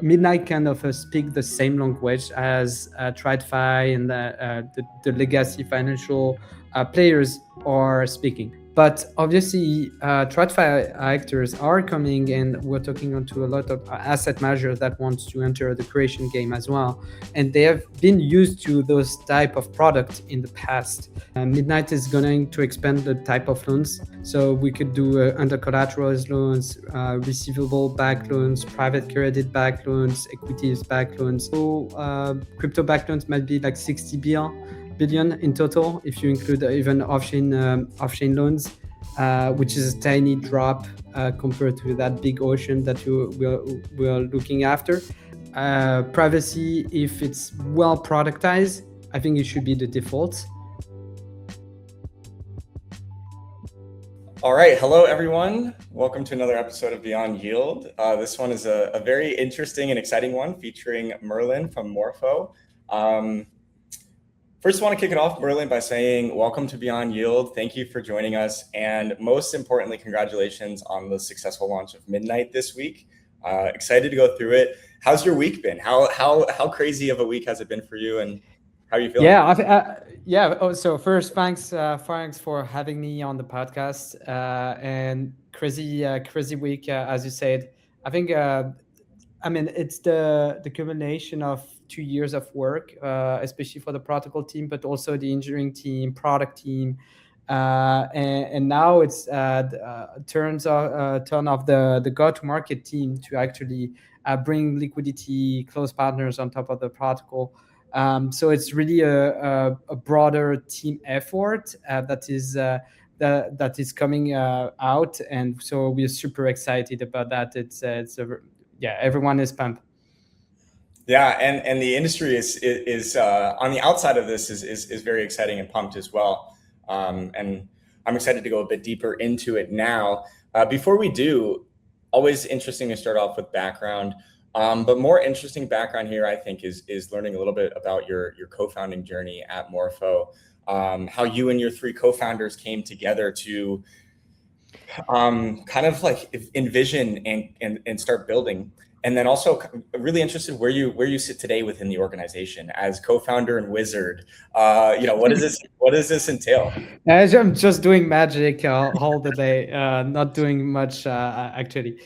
Midnight kind of speak the same language as TradFi and the legacy financial players are speaking. But obviously, TradFi actors are coming, and we're talking onto a lot of asset managers that want to enter the creation game as well, and they have been used to those type of product in the past. Midnight is going to expand the type of loans, so we could do under collaterals loans, receivable back loans, private credit back loans, equities back loans. So crypto back loans might be like 60 billion in total if you include even off-chain loans, which is a tiny drop compared to that big ocean that we're looking after. Privacy, if it's well productized, I think it should be the default. All right. Hello, everyone. Welcome to another episode of Beyond Yield. This one is a very interesting and exciting one featuring Merlin from Morpho. First, I want to kick it off, Merlin, by saying welcome to Beyond Yield. Thank you for joining us. And most importantly, congratulations on the successful launch of Midnight this week. Excited to go through it. How's your week been? How crazy of a week has it been for you? And how are you feeling? Yeah. Oh, so first, thanks for having me on the podcast. And crazy week, as you said. I think, it's the culmination of 2 years of work, especially for the protocol team, but also the engineering team, product team, and now it's turn of the go-to-market team to actually bring liquidity, close partners on top of the protocol. So it's really a broader team effort that is coming out, and so we're super excited about that. Everyone is pumped. Yeah, and the industry is on the outside of this is very exciting and pumped as well. And I'm excited to go a bit deeper into it now. Before we do, always interesting to start off with background. But more interesting background here, I think, is learning a little bit about your co-founding journey at Morpho, how you and your three co-founders came together to kind of like envision and start building. And then also really interested where you sit today within the organization as co-founder and wizard. What does this entail? I'm just doing magic all the day, not doing much actually.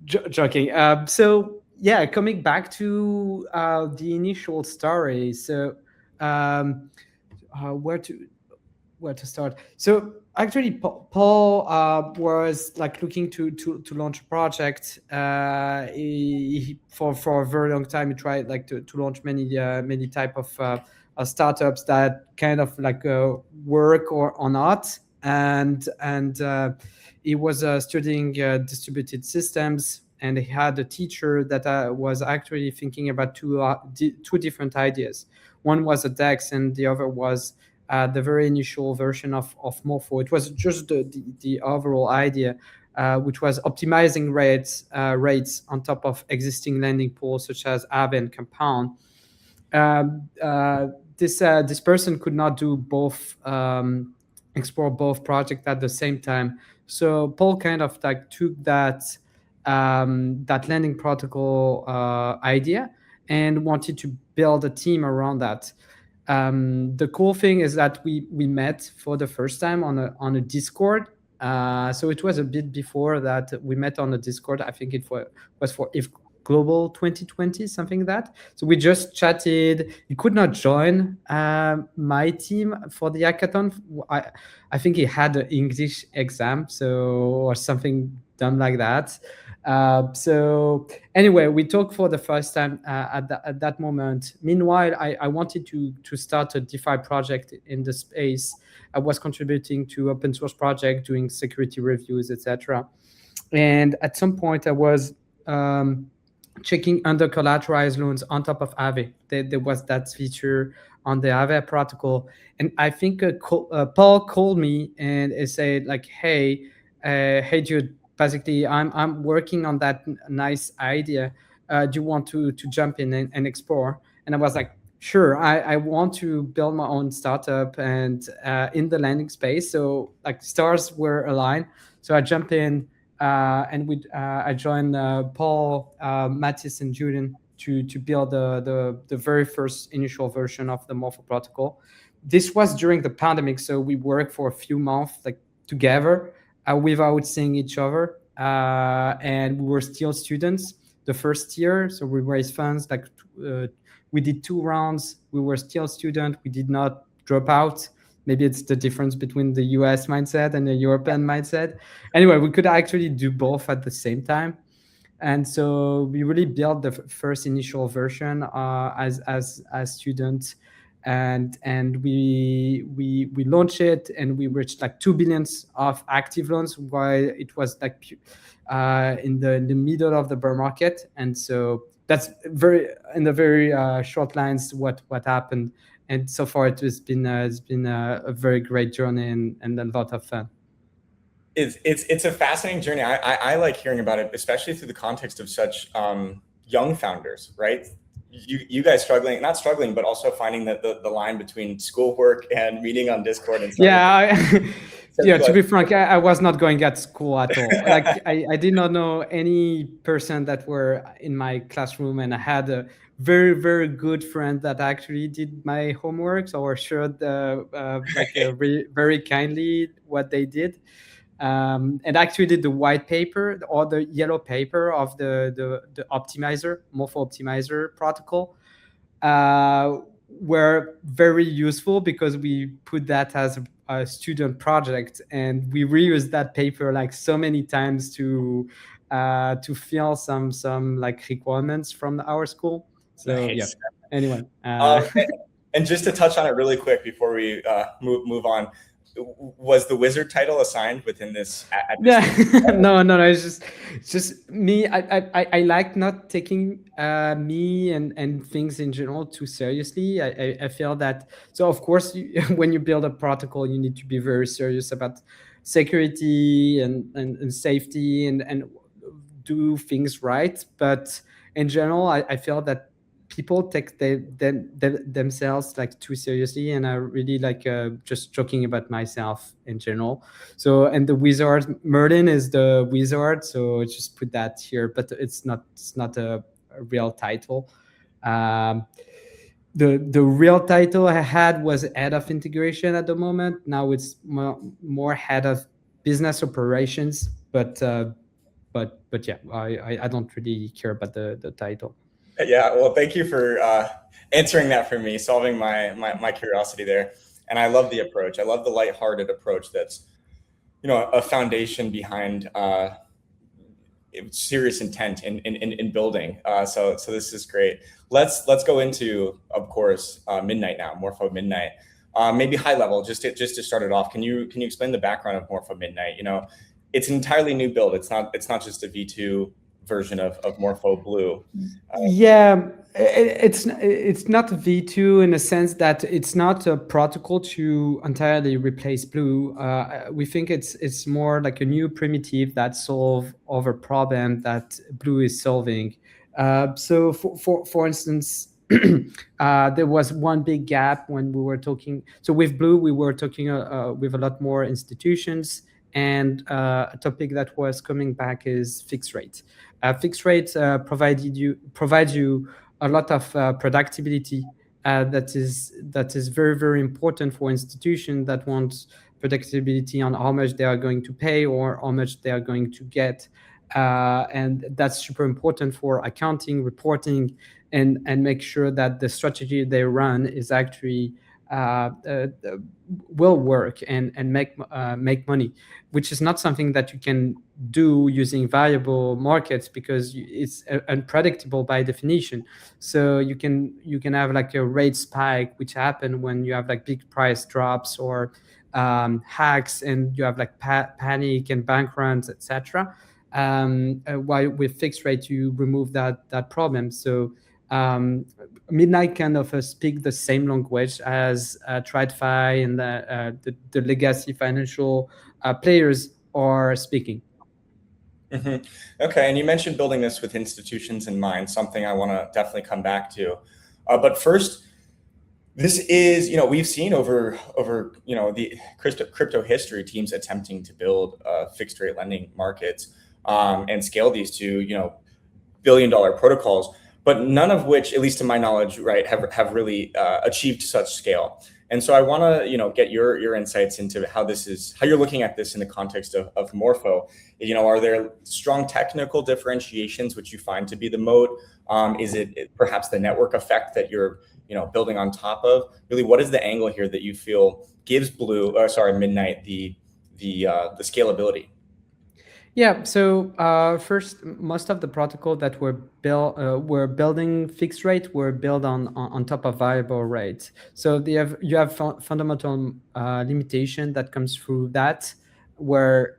Joking. So yeah, coming back to the initial story. So where to start? So actually, Paul was like looking to launch a project. For a very long time, he tried like to launch many type of startups that kind of like work or not, and he was studying distributed systems, and he had a teacher that was actually thinking about two different ideas. One was a DEX, and the other was the very initial version of Morpho. It was just the overall idea, which was optimizing rates on top of existing lending pools such as Aave and Compound. This person could not do both, explore both projects at the same time. So Paul kind of like took that lending protocol idea and wanted to build a team around that. The cool thing is that we met for the first time on a Discord. So it was a bit before that we met on the Discord. I think it was for If Global 2020, something like that. So we just chatted. He could not join my team for the hackathon. I think he had an English exam, or something done like that. So anyway, we talked for the first time at that moment. Meanwhile, I wanted to start a DeFi project in the space. I was contributing to open source project, doing security reviews, etc. And at some point, I was checking under collateralized loans on top of Aave. There was that feature on the Aave protocol, and I think Paul called me and said like, "Hey, dude. Basically, I'm working on that nice idea. Do you want to jump in and explore?" And I was like, "Sure. I want to build my own startup and in the lending space." So like stars were aligned. So I jumped in. and I joined Paul, Mathis, and Julian to build the very first initial version of the Morpho protocol. This was during the pandemic, so we worked for a few months like together without seeing each other, and we were still students the first year, so we raised funds. Like we did 2 rounds. We were still student. We did not drop out. Maybe it's the difference between the US mindset and the European mindset. Anyway, we could actually do both at the same time. And so we really built the first initial version as students, and we launched it, and we reached like 2 billion of active loans while it was like in the middle of the bear market. And so that's very in the very short lines what happened. And so far it's been a very great journey and a lot of fun. It's a fascinating journey. I like hearing about it, especially through the context of such young founders, right? You guys not struggling, but also finding the line between schoolwork and meeting on Discord and stuff. Yeah, to be frank, I was not going at school at all. Like I did not know any person that were in my classroom, and I had a very, very good friend that actually did my homeworks or showed very kindly what they did. And actually the white paper or the yellow paper of the optimizer, Morpho optimizer protocol, were very useful because we put that as a student project, and we reused that paper like so many times to fill some like requirements from our school. So nice. Yeah. Anyway, and just to touch on it really quick before we move on. Was the wizard title assigned within this? No, it's just me. I like not taking me and things in general too seriously. I feel that, so of course when you build a protocol, you need to be very serious about security and safety and do things right. But in general, I feel that people take themselves like too seriously, and I really like just joking about myself in general. So, and the wizard, Merlin is the wizard, so just put that here, but it's not a real title. The real title I had was head of integration at the moment. Now it's more head of business operations, but yeah, I don't really care about the title. Yeah, well, thank you for answering that for me, solving my curiosity there. And I love the approach. I love the lighthearted approach that's, a foundation behind serious intent in building. So this is great. Let's go into, of course, Midnight now, Morpho Midnight. Maybe high level, just to start it off. Can you explain the background of Morpho Midnight? It's an entirely new build. It's not just a V2 version of Morpho Blue. Yeah, it's not V2 in the sense that it's not a protocol to entirely replace Blue. We think it's more like a new primitive that solves over problem that Blue is solving. So for instance, there was one big gap when we were talking. So with Blue, we were talking with a lot more institutions. And a topic that was coming back is fixed rate. Fixed rate provides you a lot of predictability that is very, very important for institutions that want predictability on how much they are going to pay or how much they are going to get. And that's super important for accounting, reporting, and make sure that the strategy they run is actually will work and make money, which is not something that you can do using variable markets because it's unpredictable by definition. So you can have like a rate spike, which happen when you have like big price drops or hacks, and you have like panic and bank runs, etc. While with fixed rate, you remove that problem. So Midnight kind of speak the same language as TradFi and the legacy financial players are speaking. Mm-hmm. Okay, and you mentioned building this with institutions in mind, something I want to definitely come back to. But first, this is, we've seen over the crypto history, teams attempting to build fixed rate lending markets. and scale these to billion-dollar protocols, but none of which, at least to my knowledge, right, have really achieved such scale. And so I want to get your insights into how you're looking at this in the context of Morpho. Are there strong technical differentiations which you find to be the moat? Is it perhaps the network effect that you're building on top of? Really, what is the angle here that you feel gives Midnight the scalability? Yeah, so first, most of the protocol that were building fixed rate were built on top of variable rate. So you have fundamental limitation that comes through that, where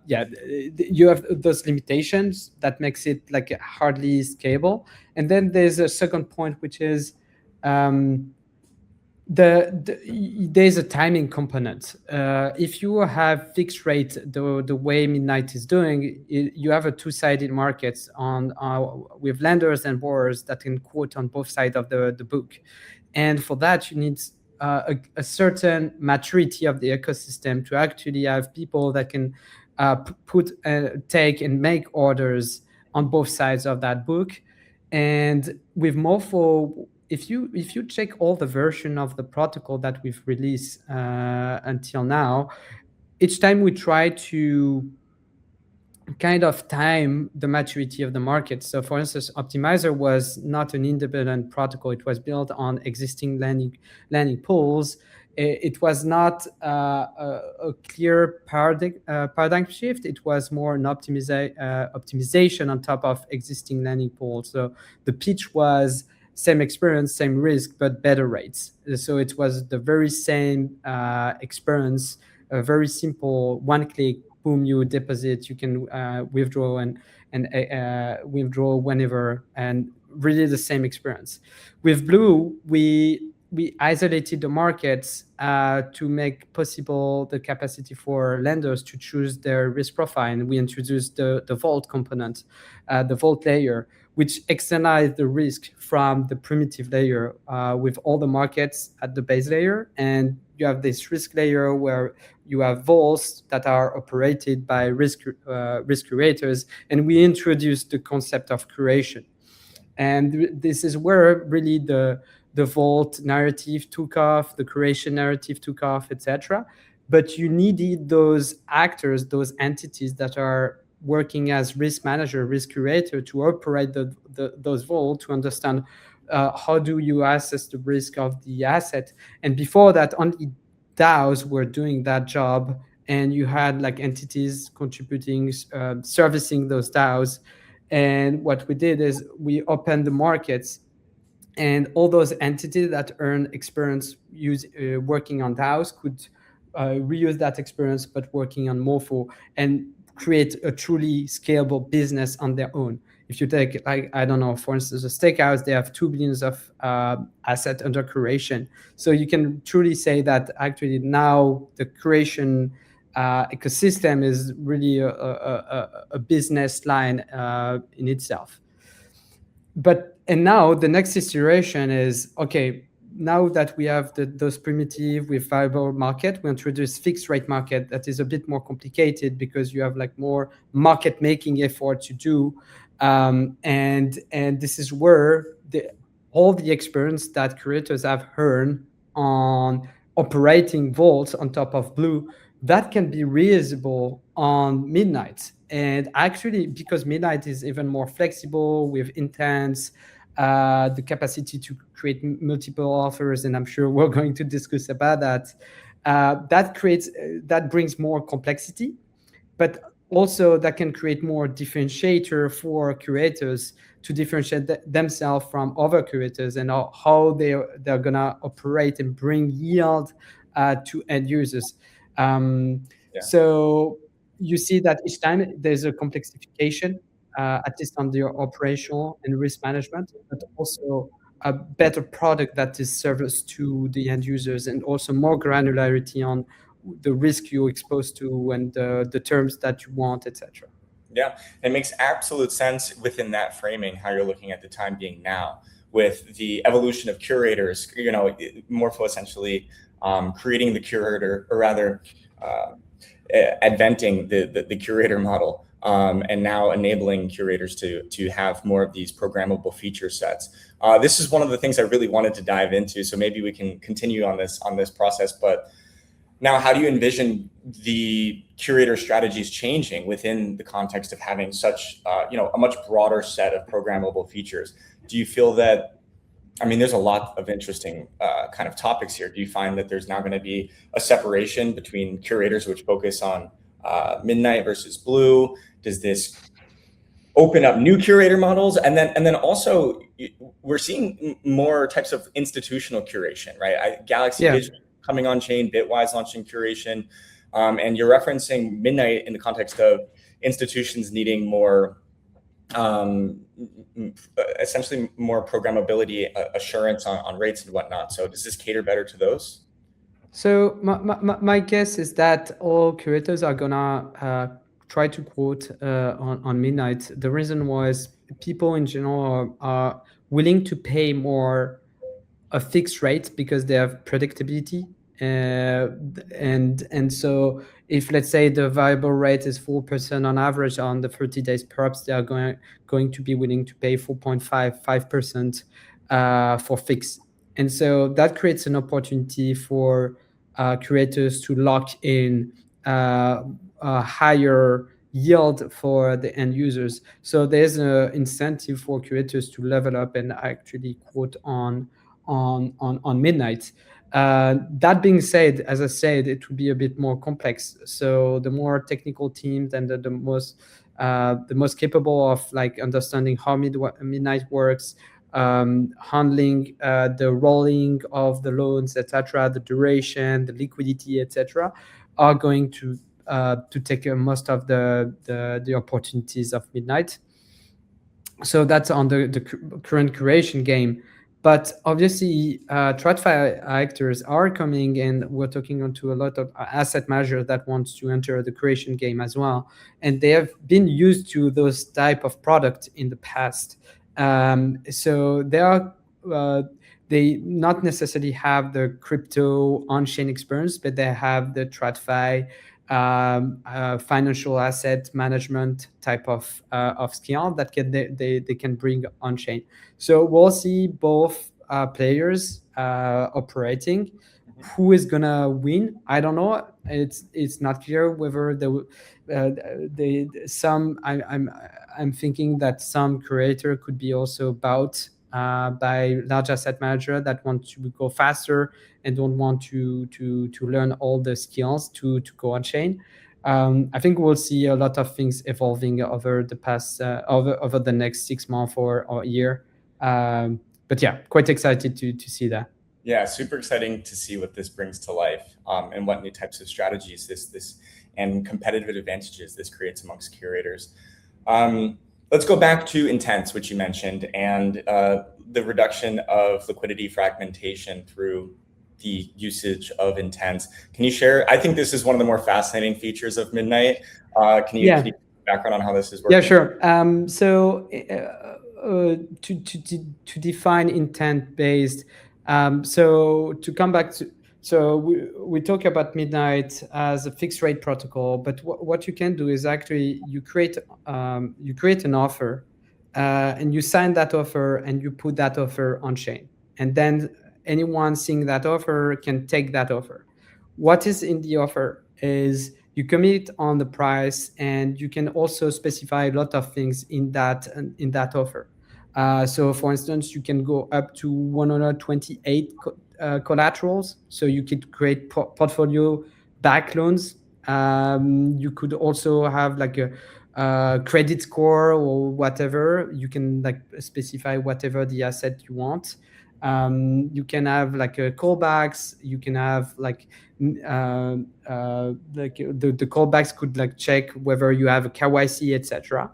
you have those limitations that makes it like hardly scalable. And then there's a second point, which is there's a timing component. If you have fixed rate, the way Midnight is doing, you have a two-sided market with lenders and borrowers that can quote on both sides of the book, and for that you need a certain maturity of the ecosystem to actually have people that can take and make orders on both sides of that book. And with Morpho, if you check all the version of the protocol that we've released until now, each time we try to kind of time the maturity of the market. So for instance, Optimizer was not an independent protocol. It was built on existing lending pools. It was not a clear paradigm shift. It was more an optimization on top of existing lending pools. So the pitch was same experience, same risk, but better rates. So it was the very same experience, a very simple one-click, boom, you deposit, you can withdraw and withdraw whenever, and really the same experience. With Blue, we isolated the markets to make possible the capacity for lenders to choose their risk profile, and we introduced the vault component, the vault layer, which externalized the risk from the primitive layer with all the markets at the base layer. And you have this risk layer where you have vaults that are operated by risk curators, and we introduced the concept of curation. And this is where really the vault narrative took off, the curation narrative took off, etc. But you needed those actors, those entities that are working as risk manager, risk curator, to operate those vaults, to understand how do you assess the risk of the asset. And before that, only DAOs were doing that job, and you had like entities contributing, servicing those DAOs. And what we did is we opened the markets, and all those entities that earn experience working on DAOs could reuse that experience, but working on Morpho, and create a truly scalable business on their own. If you take, like, I don't know, for instance, a steakhouse, they have 2 billion of asset under curation. So you can truly say that actually now the curation ecosystem is really a business line in itself. And now the next iteration is, okay, now that we have those primitive with variable market, we introduce fixed rate market that is a bit more complicated because you have like more market making effort to do. And this is where all the experience that curators have earned on operating vaults on top of Blue, that can be reusable on Midnight. And actually, because Midnight is even more flexible with intents, the capacity to create multiple offers, and I'm sure we're going to discuss about that. That brings more complexity, but also that can create more differentiator for curators to differentiate themselves from other curators, and how they're gonna operate and bring yield to end users. So you see that each time there's a complexification, at least on the operational and risk management, but also a better product that is service to the end users, and also more granularity on the risk you're exposed to and the terms that you want, etc. Yeah, it makes absolute sense within that framing, how you're looking at the time being now with the evolution of curators, Morpho essentially creating the curator, or rather adventing the curator model. and now enabling curators to have more of these programmable feature sets. This is one of the things I really wanted to dive into, so maybe we can continue on this process. But now, how do you envision the curator strategies changing within the context of having such a much broader set of programmable features? Do you feel that, I mean, there's a lot of interesting kind of topics here. Do you find that there's now going to be a separation between curators which focus on Midnight versus Blue? Does this open up new curator models? And then also, we're seeing more types of institutional curation, right? Galaxy Digital coming on chain, Bitwise launching curation, and you're referencing Midnight in the context of institutions needing more, essentially more programmability assurance on rates and whatnot. So does this cater better to those? So my guess is that all curators are gonna try to quote on Midnight. The reason was people in general are willing to pay more a fixed rate because they have predictability. And so if, let's say, the variable rate is 4% on average on the 30 days, perhaps they are going to be willing to pay 4.5% for fixed. And so that creates an opportunity for curators to lock in a higher yield for the end users. So there's an incentive for curators to level up and actually quote on Midnight. That being said, as I said, it would be a bit more complex. So the more technical teams and the most capable of like understanding how Midnight works, handling the rolling of the loans, etc., the duration, the liquidity, etc., are going to take most of the opportunities of Midnight. So that's on the current curation game. But obviously, TradFi actors are coming, and we're talking onto a lot of asset managers that want to enter the curation game as well. And they have been used to those type of product in the past. So they not necessarily have the crypto on-chain experience, but they have the TradFi financial asset management type of skill that they can bring on chain. So we'll see both players operating. Who is gonna win? I don't know. It's not clear whether I'm thinking that some curator could be also bought by large asset manager that want to go faster and don't want to learn all the skills to go on chain. I think we'll see a lot of things evolving over the past over the next 6 months or a year. But yeah, quite excited to see that. Yeah, super exciting to see what this brings to life, and what new types of strategies this and competitive advantages this creates amongst curators. Let's go back to intents, which you mentioned, and the reduction of liquidity fragmentation through the usage of intents. Can you share? I think this is one of the more fascinating features of Midnight. Can you give background on how this is working? Yeah, sure. So to define intent based, so to come back to, so we talk about Midnight as a fixed rate protocol, but what you can do is actually you create an offer, and you sign that offer and you put that offer on chain, and then anyone seeing that offer can take that offer. What is in the offer is you commit on the price, and you can also specify a lot of things in that offer. So for instance, you can go up to 128 collaterals. So you could create portfolio back loans. You could also have like a credit score or whatever. You can like specify whatever the asset you want. You can have like callbacks. You can have like the callbacks could like check whether you have a KYC, etc.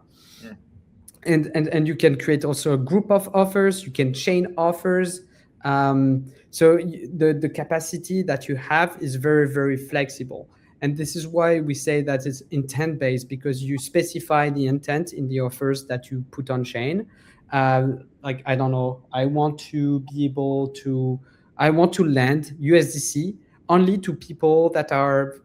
And you can create also a group of offers. You can chain offers. So the capacity that you have is very, very flexible. And this is why we say that it's intent based, because you specify the intent in the offers that you put on chain. Like, I don't know, I want to lend USDC only to people that are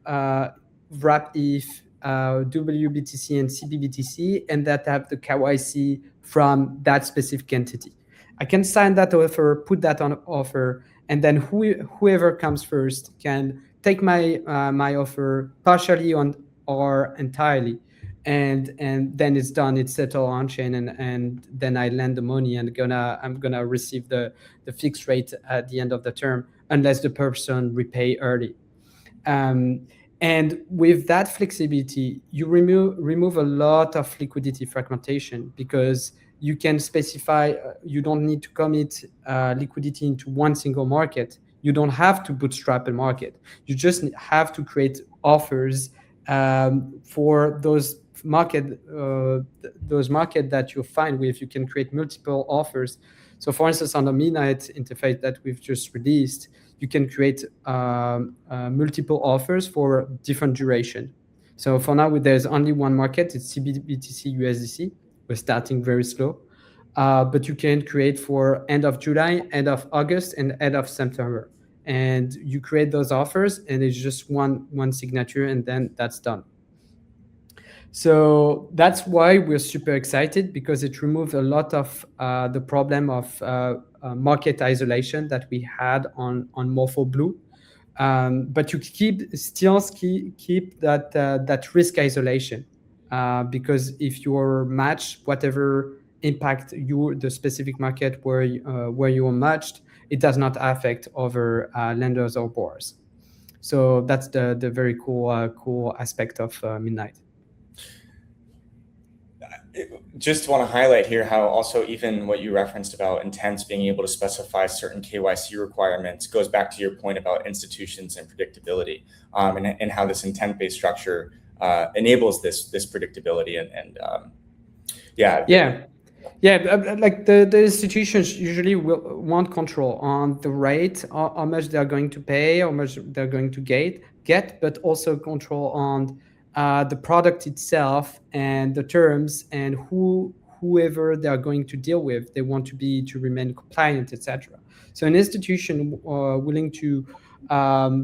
wrap ETH WBTC and CBBTC, and that have the KYC from that specific entity. I can sign that offer, put that on offer, and then whoever comes first can take my my offer partially on or entirely, and then it's done. It's settled on chain, and then I lend the money and I'm gonna receive the fixed rate at the end of the term, unless the person repay early. And with that flexibility, you remove a lot of liquidity fragmentation, because you can specify, you don't need to commit liquidity into one single market. You don't have to bootstrap a market. You just have to create offers for those market that you're fine with. You can create multiple offers. So for instance, on the Midnight interface that we've just released, you can create multiple offers for different duration. So for now, there's only one market. It's CBBTC USDC. We're starting very slow. But you can create for end of July, end of August, and end of September. And you create those offers, and it's just one signature, and then that's done. So that's why we're super excited, because it removes a lot of the problem of market isolation that we had on Morpho Blue. But you still keep that risk isolation, because if you're matched, whatever impact the specific market where you are matched, it does not affect other lenders or borrowers. So that's the very cool aspect of Midnight. Just want to highlight here how also even what you referenced about Intents being able to specify certain KYC requirements goes back to your point about institutions and predictability, and how this intent-based structure enables this predictability and like the institutions usually want control on the rate, how much they're going to pay, how much they're going to get, but also control on the product itself and the terms, and whoever they are going to deal with, they want to remain compliant, etc. So an institution willing to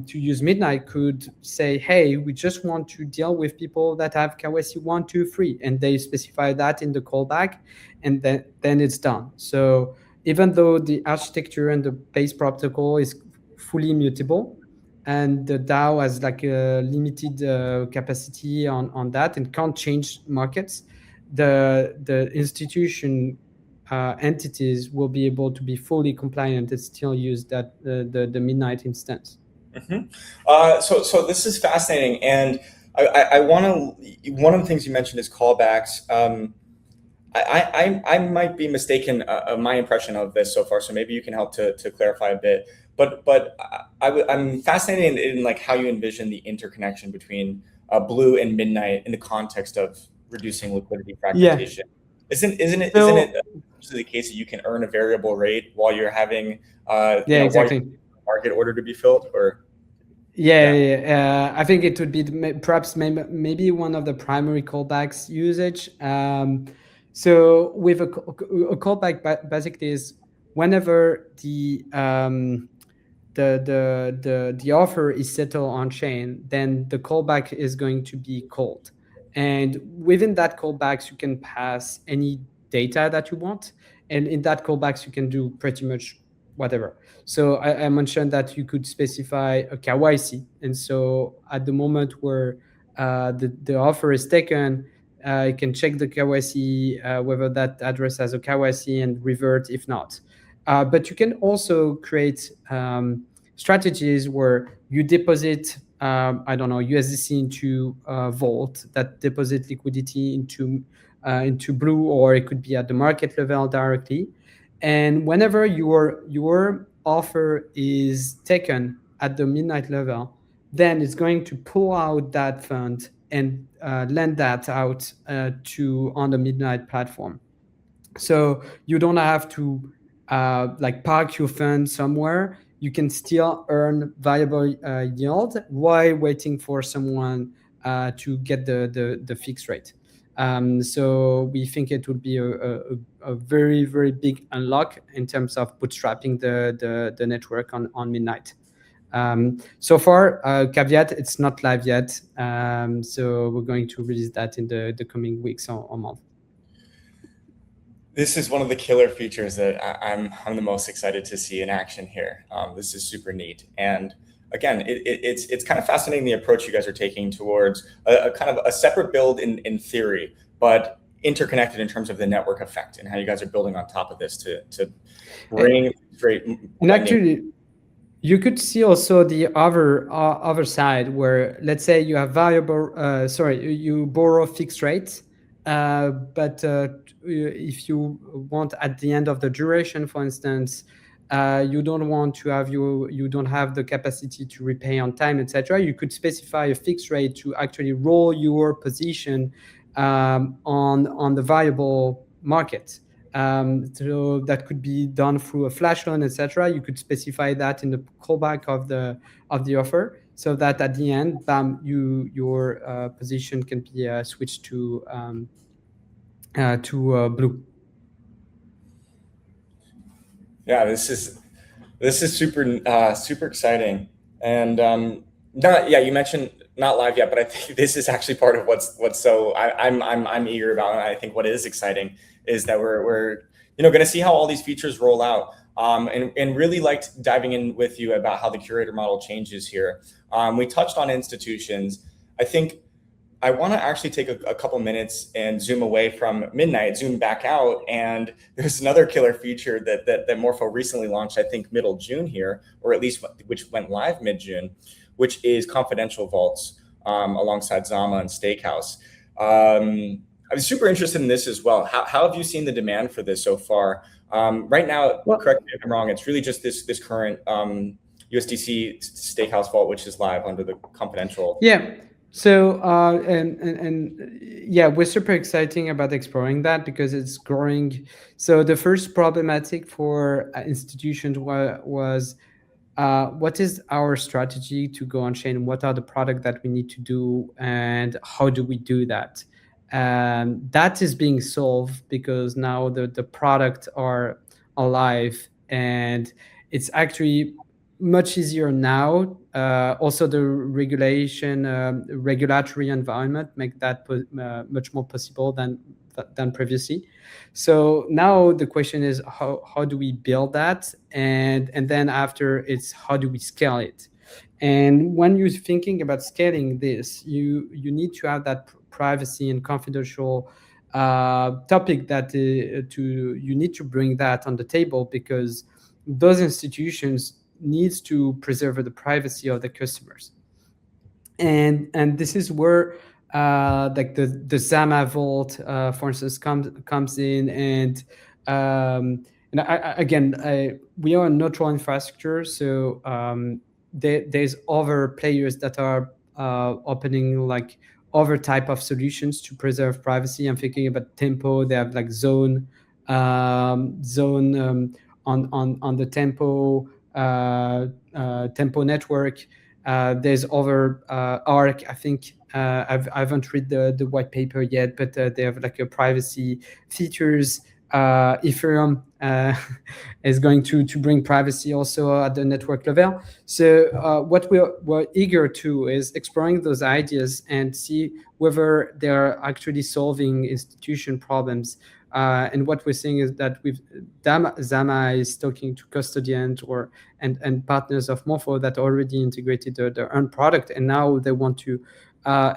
use Midnight could say, hey, we just want to deal with people that have KYC 1, 2, 3, and they specify that in the callback, and then it's done. So even though the architecture and the base protocol is fully immutable, and the DAO has like a limited capacity on that and can't change markets, the institution entities will be able to be fully compliant and still use that the Midnight instance. Mm-hmm. So this is fascinating, and I want to. One of the things you mentioned is callbacks. I might be mistaken my impression of this so far, so maybe you can help to clarify a bit. But I'm fascinated in like how you envision the interconnection between Blue and Midnight in the context of reducing liquidity fragmentation. Yeah. Isn't it the case that you can earn a variable rate while you're having exactly market order to be filled? Or I think it would be perhaps maybe one of the primary callbacks usage. So with a callback basically is whenever the offer is settled on chain, then the callback is going to be called. And within that callbacks, you can pass any data that you want. And in that callbacks, you can do pretty much whatever. So I mentioned that you could specify a KYC. And so at the moment where the offer is taken, you can check the KYC, whether that address has a KYC, and revert if not. But you can also create strategies where you deposit, I don't know, USDC into Vault that deposit liquidity into Blue, or it could be at the market level directly. And whenever your offer is taken at the Midnight level, then it's going to pull out that fund and lend that out on the Midnight platform. So you don't have to like park your fund somewhere. You can still earn valuable yield while waiting for someone to get the fixed rate. So we think it would be a very, very big unlock in terms of bootstrapping the network on Midnight. So far, caveat, it's not live yet. So we're going to release that in the coming weeks or month. This is one of the killer features that I'm the most excited to see in action here. This is super neat. And again, it's kind of fascinating the approach you guys are taking towards a kind of a separate build in theory, but interconnected in terms of the network effect and how you guys are building on top of this to bring great. And actually, you could see also the other side where, let's say you have you borrow fixed rates, but if you want at the end of the duration, for instance, you don't want to have you don't have the capacity to repay on time, etc. You could specify a fixed rate to actually roll your position on the variable market. So that could be done through a flash loan, etc. You could specify that in the callback of the offer, so that at the end, bam, your position can be switched to Blue. Yeah, this is super exciting. And you mentioned not live yet, but I think this is actually part of what's so I'm eager about. And I think what is exciting is that we're going to see how all these features roll out. And really liked diving in with you about how the curator model changes here. We touched on institutions. I think I want to actually take a couple minutes and zoom away from Midnight, zoom back out. And there's another killer feature that Morpho recently launched, I think middle June here, or at least which went live mid-June, which is confidential vaults alongside Zama and Steakhouse. I'm super interested in this as well. How have you seen the demand for this so far? Right now, correct me if I'm wrong, it's really just this current USDC Steakhouse vault, which is live under the confidential. Yeah. So yeah, we're super exciting about exploring that because it's growing. So the first problematic for institutions was what is our strategy to go on chain? What are the products that we need to do, and how do we do that? That is being solved because now the product are alive, and it's actually much easier now. Also, the regulatory environment make that much more possible than previously. So now the question is how do we build that, and then after it's how do we scale it? And when you're thinking about scaling this, you need to have that privacy and confidential topic that you need to bring that on the table, because those institutions needs to preserve the privacy of the customers. And this is where like the Zama vault, for instance, comes in. And we are a neutral infrastructure, so there's other players that are opening like other type of solutions to preserve privacy. I'm thinking about Tempo. They have like Zone on the Tempo network. There's other ARC. I think I haven't read the white paper yet, but they have like a privacy features. Ethereum is going to bring privacy also at the network level. So what we're eager to is exploring those ideas and see whether they are actually solving institution problems. And what we're seeing is that with Zama is talking to custodians and partners of Morpho that already integrated their own product, and now they want to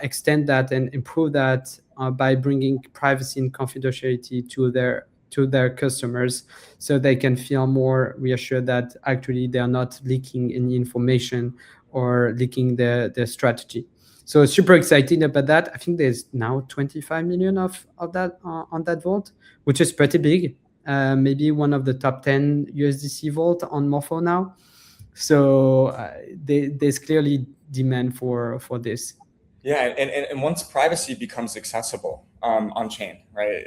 extend that and improve that by bringing privacy and confidentiality to their customers, so they can feel more reassured that actually they are not leaking any information or leaking their strategy. So super excited about that. I think there's now 25 million of that on that vault, which is pretty big. Maybe one of the top 10 USDC vault on Morpho now. So there's clearly demand for this. Yeah, and once privacy becomes accessible on chain, right?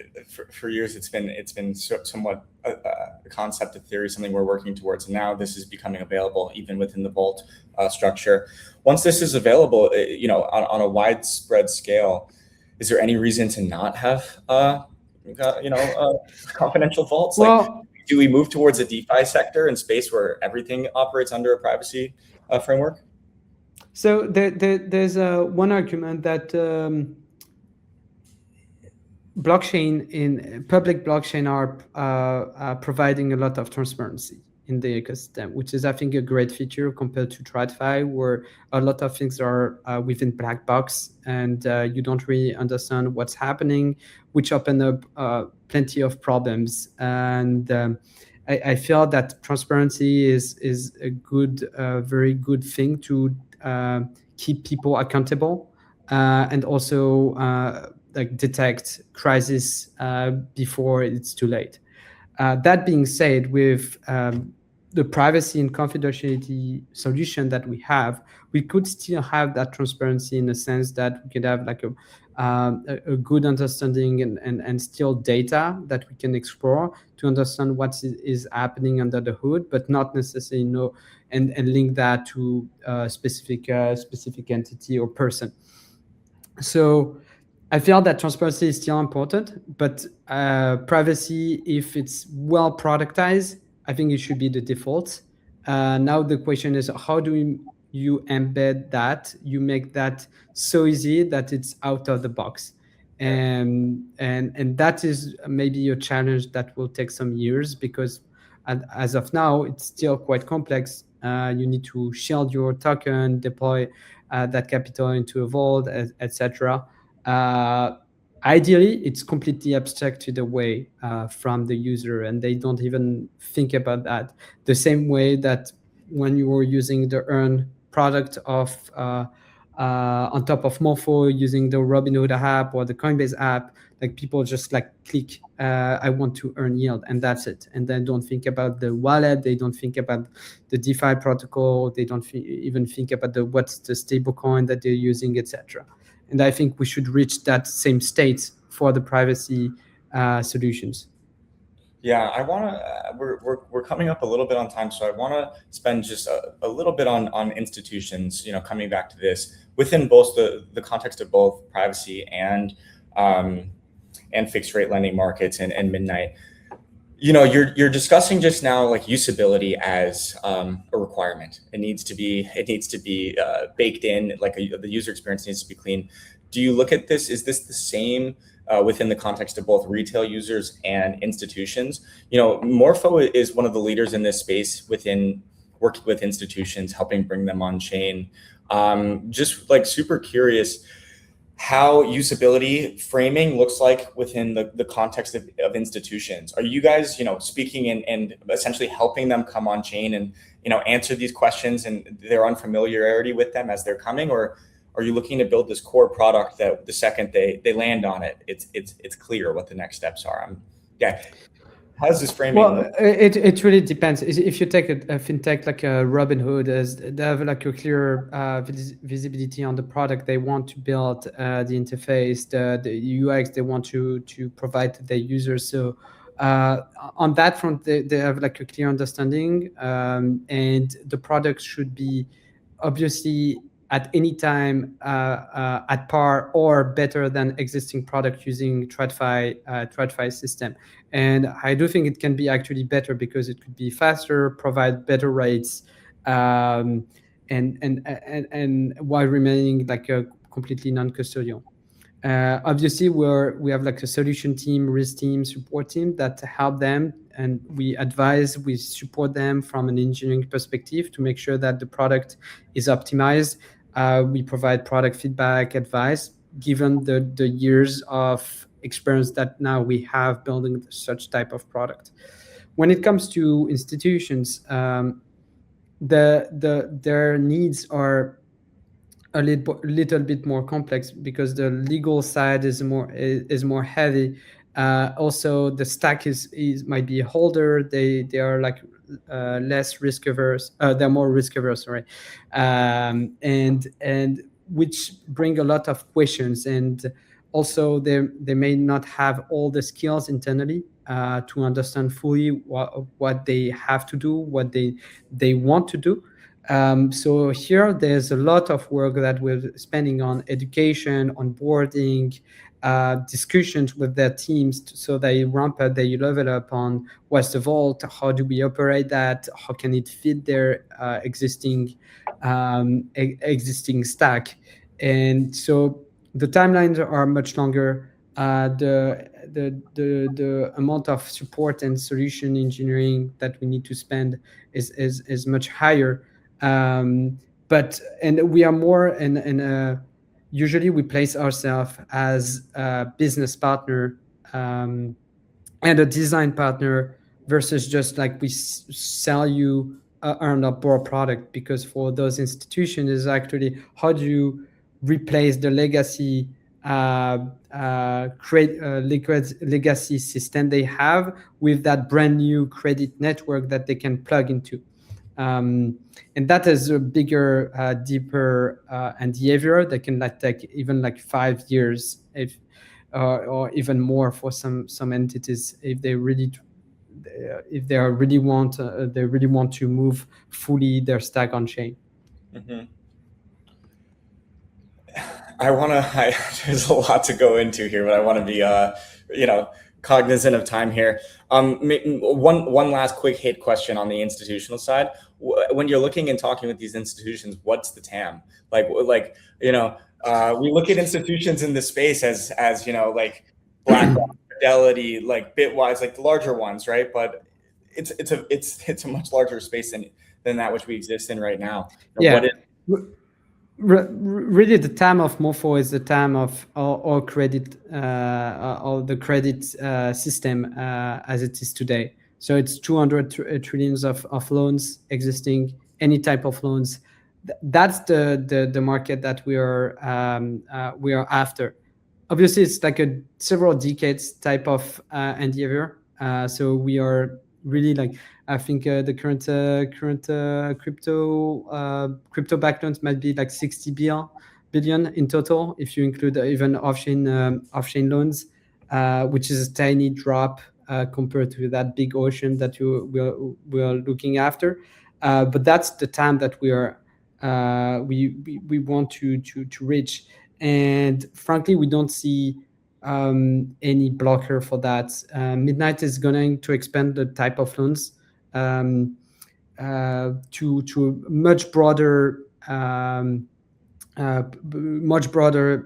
For years, it's been somewhat a concept of theory, something we're working towards. And now this is becoming available even within the vault structure. Once this is available, on a widespread scale, is there any reason to not have confidential vaults? Well, like, do we move towards a DeFi sector and space where everything operates under a privacy framework? So there's one argument that public blockchain are providing a lot of transparency in the ecosystem, which is, I think, a great feature compared to TradFi, where a lot of things are within black box and you don't really understand what's happening, which open up plenty of problems. And I feel that transparency is a very good thing to keep people accountable and also like detect crisis before it's too late. That being said, with the privacy and confidentiality solution that we have, we could still have that transparency in the sense that we could have like a good understanding and still data that we can explore to understand what is happening under the hood, but not necessarily know and link that to a specific entity or person. So I feel that transparency is still important, but privacy, if it's well productized, I think it should be the default. Now the question is, how do you embed that? You make that so easy that it's out of the box, and that is maybe a challenge that will take some years because, as of now, it's still quite complex. You need to shield your token, deploy that capital into a vault, etc. Ideally, it's completely abstracted away from the user, and they don't even think about that. The same way that when you were using the earn product of on top of Morpho, using the Robinhood app or the Coinbase app, like people just like click, I want to earn yield, and that's it. And then don't think about the wallet. They don't think about the DeFi protocol. They don't even think about what's the stable coin that they're using, etc. And I think we should reach that same state for the privacy solutions. Yeah, I want to. We're coming up a little bit on time, so I want to spend just a little bit on institutions. You know, coming back to this within both the context of both privacy and fixed rate lending markets and Midnight. You know, you're discussing just now like usability as a requirement. It needs to be baked in. Like the user experience needs to be clean. Do you look at this? Is this the same within the context of both retail users and institutions? You know, Morpho is one of the leaders in this space within working with institutions, helping bring them on chain. Just like super curious how usability framing looks like within the context of institutions. Are you guys, you know, speaking and essentially helping them come on chain and, you know, answer these questions and their unfamiliarity with them as they're coming? Or are you looking to build this core product that the second they land on it, it's clear what the next steps are? Yeah. How does this framing look? It really depends. If you take a fintech like a Robinhood, they have like a clear visibility on the product they want to build, the interface, the UX they want to provide to their users. So on that front, they have like a clear understanding, and the product should be obviously at any time at par or better than existing product using TradFi system. And I do think it can be actually better because it could be faster, provide better rates, and while remaining like a completely non-custodial. Obviously, we have like a solution team, risk team, support team that help them, and we support them from an engineering perspective to make sure that the product is optimized. We provide product feedback, advice, given the years of experience that now we have building such type of product. When it comes to institutions, their needs are a little bit more complex because the legal side is more heavy. Also, the stack might be a holder. They are like less risk averse. They're more risk averse, sorry, and which bring a lot of questions. And also, they may not have all the skills internally to understand fully what they have to do, what they want to do. So here, there's a lot of work that we're spending on education, onboarding, discussions with their teams so they ramp up, they level up on what's the vault, how do we operate that, how can it fit their existing existing stack. And so the timelines are much longer. The amount of support and solution engineering that we need to spend is much higher. And we are more in usually we place ourselves as a business partner and a design partner versus just like we sell you a earned up board product, because for those institutions is actually how do you replace the legacy create liquid legacy system they have with that brand new credit network that they can plug into. And that is a bigger, deeper endeavor that can like take even like 5 years or even more for some entities if they really really want to move fully their stack on chain. Mm-hmm. There's a lot to go into here, but I want to be cognizant of time here. One last quick hit question on the institutional side. When you're looking and talking with these institutions, what's the TAM? We look at institutions in this space as like BlackRock, Fidelity, like Bitwise, like the larger ones, right? But it's a much larger space than that which we exist in right now. Really, the TAM of Morpho is the TAM of all credit, all the credit system as it is today. So it's 200 trillions of loans existing, any type of loans. That's the market that we are after. Obviously, it's like a several decades type of endeavor. So we are really like, I think the current crypto backed loans might be like 60 billion in total if you include even off-chain loans, which is a tiny drop compared to that big ocean that we are looking after. But that's the time that we want to reach. And frankly, we don't see any blocker for that. Midnight is going to expand the type of loans to much broader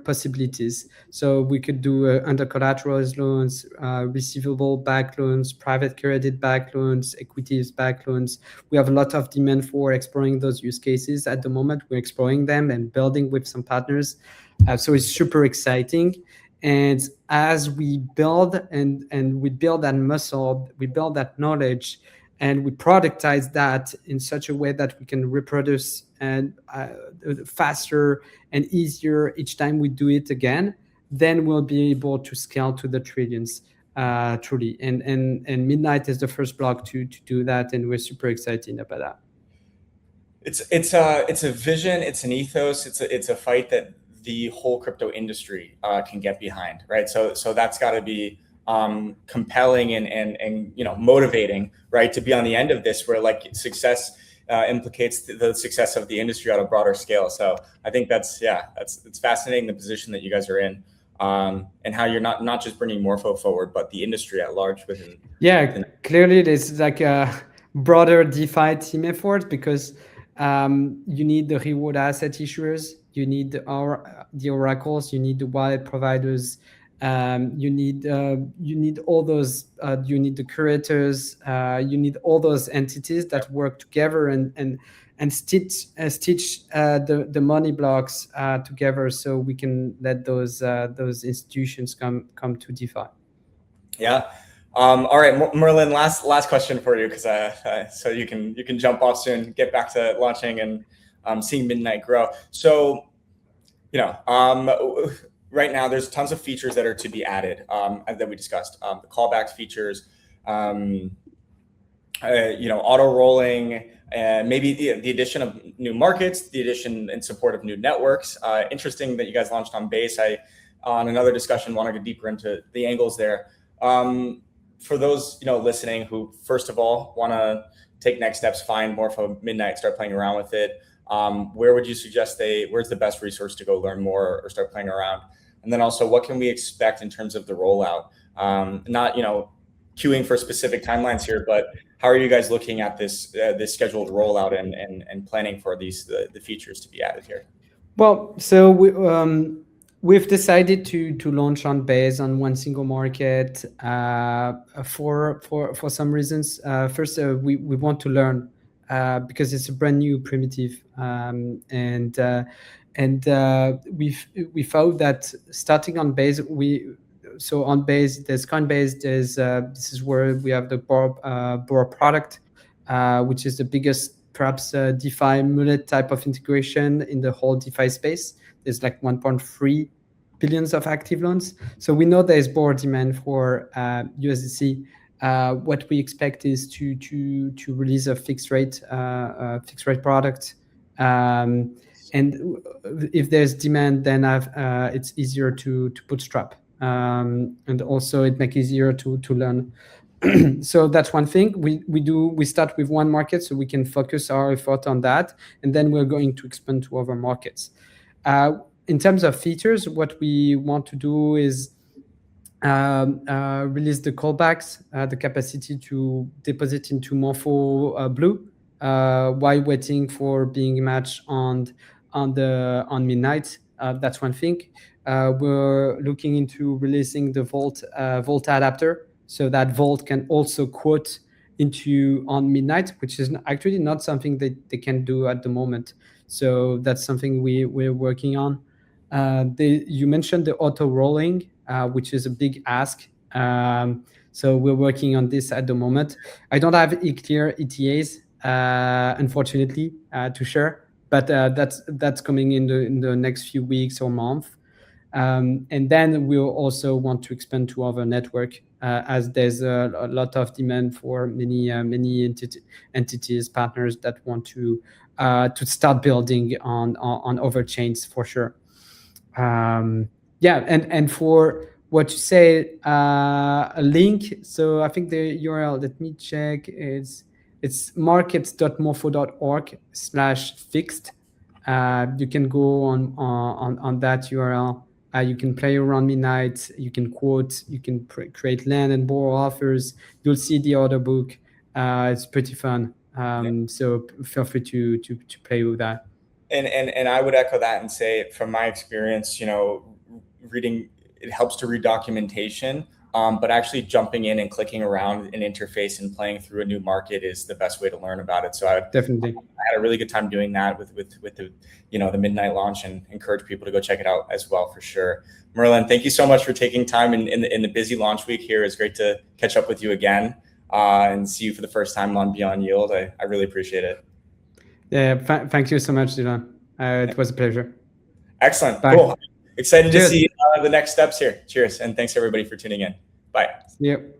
possibilities. So we could do under collaterals loans, receivable backed loans, private credit backed loans, equities backed loans. We have a lot of demand for exploring those use cases at the moment. We're exploring them and building with some partners. So it's super exciting. And as we build and we build that muscle, we build that knowledge, and we productize that in such a way that we can reproduce and faster and easier each time we do it again, then we'll be able to scale to the trillions truly. And Midnight is the first block to do that, and we're super excited about that. It's a vision, it's an ethos, it's a fight that the whole crypto industry can get behind, right? So that's got to be compelling and motivating, right, to be on the end of this, where like success implicates the success of the industry on a broader scale. So I think it's fascinating, the position that you guys are in, and how you're not just bringing Morpho forward, but the industry at large within. Clearly there's like a broader DeFi team effort, because you need the reward asset issuers, you need the oracles, you need the wallet providers, you need all those, you need the curators, you need all those entities that work together and stitch the money blocks together, so we can let those institutions come to DeFi. Yeah. All right, Merlin, last question for you, because so you can jump off soon, get back to launching and seeing Midnight grow. So, right now there's tons of features that are to be added that we discussed. The callbacks features, auto rolling, and maybe the addition of new markets, the addition and support of new networks. Interesting that you guys launched on Base. On another discussion, want to go deeper into the angles there. For those listening who first of all want to take next steps, find Morpho Midnight, start playing around with it, where would you suggest where's the best resource to go learn more or start playing around? And then also, what can we expect in terms of the rollout? Not queuing for specific timelines here, but how are you guys looking at this this scheduled rollout and planning for these the features to be added here? Well, so we've decided to launch on base on one single market for some reasons. First, we want to learn because it's a brand new primitive, and we found that starting on base, so on base, there's Coinbase, there's this is where we have the Bora product, which is the biggest perhaps DeFi mullet type of integration in the whole DeFi space. There's like 1.3 billions of active loans. So we know there's more demand for USDC. What we expect is to release a fixed rate product. And if there's demand, then it's easier to bootstrap. And also it makes it easier to learn. So that's one thing. We start with one market so we can focus our effort on that, and then we're going to expand to other markets. In terms of features, what we want to do is release the callbacks, the capacity to deposit into Morpho Blue while waiting for being matched on Midnight. That's one thing. We're looking into releasing the Vault adapter, so that Vault can also quote into on Midnight, which is actually not something that they can do at the moment. So that's something we're working on. You mentioned the auto rolling, which is a big ask. So we're working on this at the moment. I don't have clear ETAs, unfortunately, to share, but that's coming in the next few weeks or month. And then we'll also want to expand to other network, as there's a lot of demand for many entities, partners that want to start building on other chains for sure. Yeah, and for what you say, a link. So I think the URL, let me check, it's markets.morpho.org/fixed. You can go on that URL. You can play around Midnight, you can quote, you can create land and borrow offers. You'll see the order book. It's pretty fun. So feel free to play with that. And I would echo that and say, from my experience, reading, it helps to read documentation, but actually jumping in and clicking around an interface and playing through a new market is the best way to learn about it. So I had a really good time doing that with the the Midnight launch, and encourage people to go check it out as well for sure. Merlin, thank you so much for taking time in the busy launch week here. It's great to catch up with you again and see you for the first time on Beyond Yield. I really appreciate it. Yeah, thank you so much, Dylan. It was a pleasure. Excellent. Bye. Cool. Excited to see the next steps here. Cheers. And thanks everybody for tuning in. Bye. See you.